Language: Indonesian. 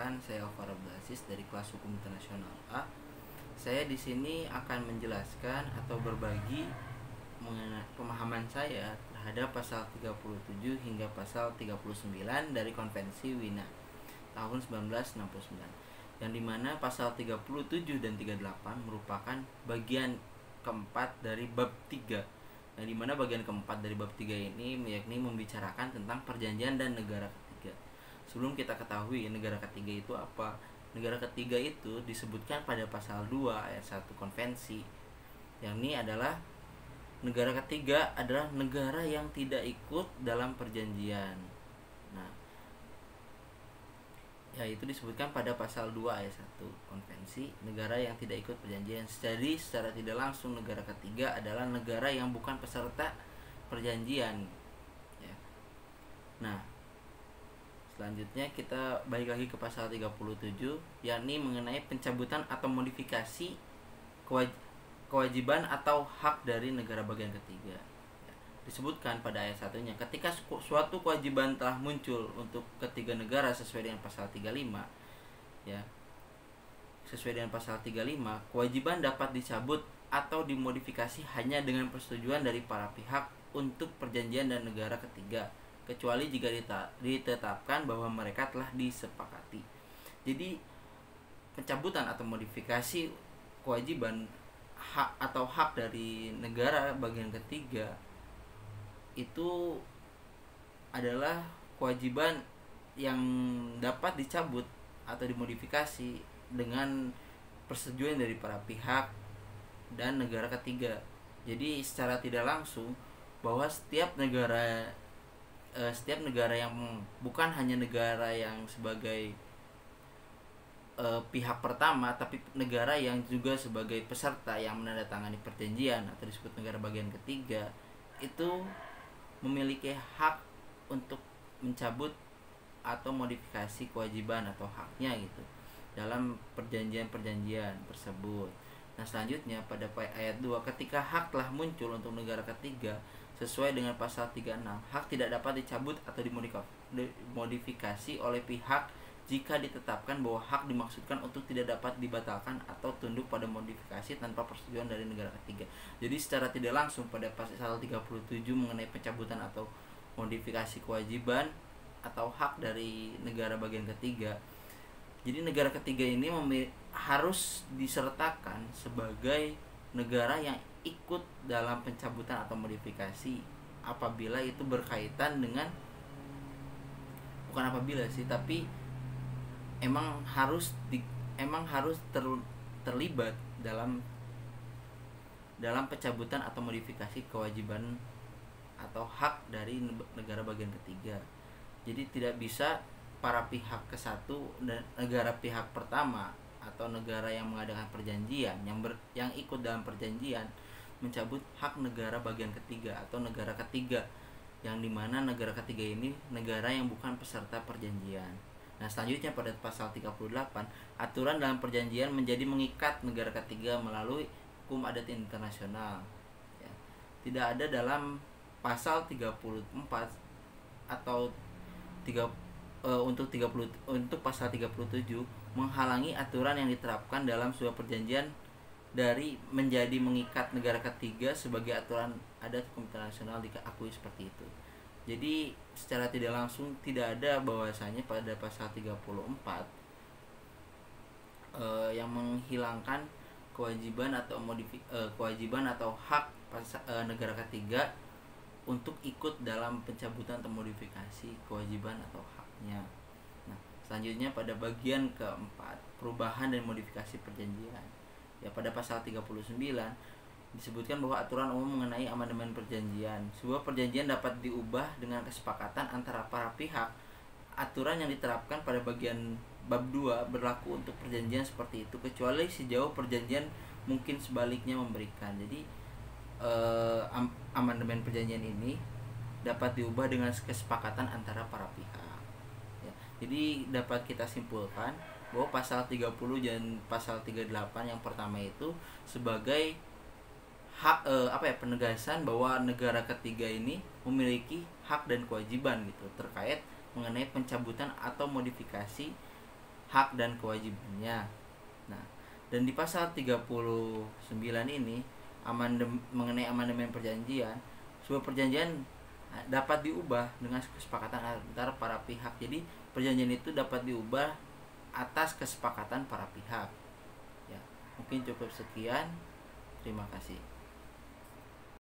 perkenalkan, saya Alvaro Blasis dari kelas Hukum Internasional A. Saya di sini akan menjelaskan atau berbagi mengenai pemahaman saya terhadap pasal 37 hingga pasal 39 dari Konvensi Wina tahun 1969, yang dimana pasal 37 dan 38 merupakan bagian keempat dari bab 3, yang dimana bagian keempat dari bab 3 ini yakni membicarakan tentang perjanjian dan negara ketiga. Sebelum kita ketahui negara ketiga itu apa, negara ketiga itu disebutkan pada pasal 2 ayat 1 konvensi, yang ini adalah negara ketiga adalah negara yang tidak ikut dalam perjanjian. Nah, yaitu disebutkan pada pasal 2 ayat 1 konvensi, negara yang tidak ikut perjanjian. Jadi secara tidak langsung negara ketiga adalah negara yang bukan peserta perjanjian ya. Nah, selanjutnya kita balik lagi ke pasal 37, yakni mengenai pencabutan atau modifikasi kewajiban atau hak dari negara bagian ketiga. Disebutkan pada ayat 1-nya, ketika suatu kewajiban telah muncul untuk ketiga negara sesuai dengan pasal 35 ya. Sesuai dengan pasal 35, kewajiban dapat dicabut atau dimodifikasi hanya dengan persetujuan dari para pihak untuk perjanjian dan negara ketiga, kecuali jika ditetapkan bahwa mereka telah disepakati. Jadi pencabutan atau modifikasi kewajiban hak atau hak dari negara bagian ketiga itu adalah kewajiban yang dapat dicabut atau dimodifikasi dengan persetujuan dari para pihak dan negara ketiga. Jadi secara tidak langsung bahwa setiap negara yang bukan hanya negara yang sebagai pihak pertama, tapi negara yang juga sebagai peserta yang menandatangani perjanjian atau disebut negara bagian ketiga, itu memiliki hak untuk mencabut atau modifikasi kewajiban atau haknya gitu dalam perjanjian-perjanjian tersebut. Nah, selanjutnya pada ayat 2, ketika hak telah muncul untuk negara ketiga sesuai dengan pasal 36, hak tidak dapat dicabut atau dimodifikasi oleh pihak jika ditetapkan bahwa hak dimaksudkan untuk tidak dapat dibatalkan atau tunduk pada modifikasi tanpa persetujuan dari negara ketiga. Jadi secara tidak langsung pada pasal 37 mengenai pencabutan atau modifikasi kewajiban atau hak dari negara bagian ketiga, jadi negara ketiga ini harus disertakan sebagai negara yang ikut dalam pencabutan atau modifikasi apabila itu berkaitan dengan, bukan apabila sih, tapi emang harus terlibat dalam pencabutan atau modifikasi kewajiban atau hak dari negara bagian ketiga. Jadi tidak bisa para pihak ke satu, negara pihak pertama atau negara yang mengadakan perjanjian yang ikut dalam perjanjian mencabut hak negara bagian ketiga atau negara ketiga, yang dimana negara ketiga ini negara yang bukan peserta perjanjian. Nah, selanjutnya pada pasal 38, aturan dalam perjanjian menjadi mengikat negara ketiga melalui hukum adat internasional ya. Tidak ada dalam pasal 34 atau untuk pasal 37 menghalangi aturan yang diterapkan dalam sebuah perjanjian dari menjadi mengikat negara ketiga sebagai aturan adat hukum internasional diakui seperti itu. Jadi secara tidak langsung tidak ada bahwasanya pada pasal 34 yang menghilangkan kewajiban atau hak negara ketiga untuk ikut dalam pencabutan atau modifikasi kewajiban atau haknya. Nah, selanjutnya pada bagian keempat, perubahan dan modifikasi perjanjian. Ya, pada pasal 39 disebutkan bahwa aturan umum mengenai amandemen perjanjian. Sebuah perjanjian dapat diubah dengan kesepakatan antara para pihak. Aturan yang diterapkan pada bagian bab 2 berlaku untuk perjanjian seperti itu, kecuali sejauh perjanjian mungkin sebaliknya memberikan. Jadi amandemen perjanjian ini dapat diubah dengan kesepakatan antara para pihak ya. Jadi dapat kita simpulkan bahwa pasal 30 dan pasal 38 yang pertama itu sebagai hak penegasan bahwa negara ketiga ini memiliki hak dan kewajiban gitu terkait mengenai pencabutan atau modifikasi hak dan kewajibannya. Nah, dan di pasal 39 ini mengenai amandemen perjanjian, sebuah perjanjian dapat diubah dengan kesepakatan antara para pihak. Jadi perjanjian itu dapat diubah atas kesepakatan para pihak. Ya, mungkin cukup sekian. Terima kasih.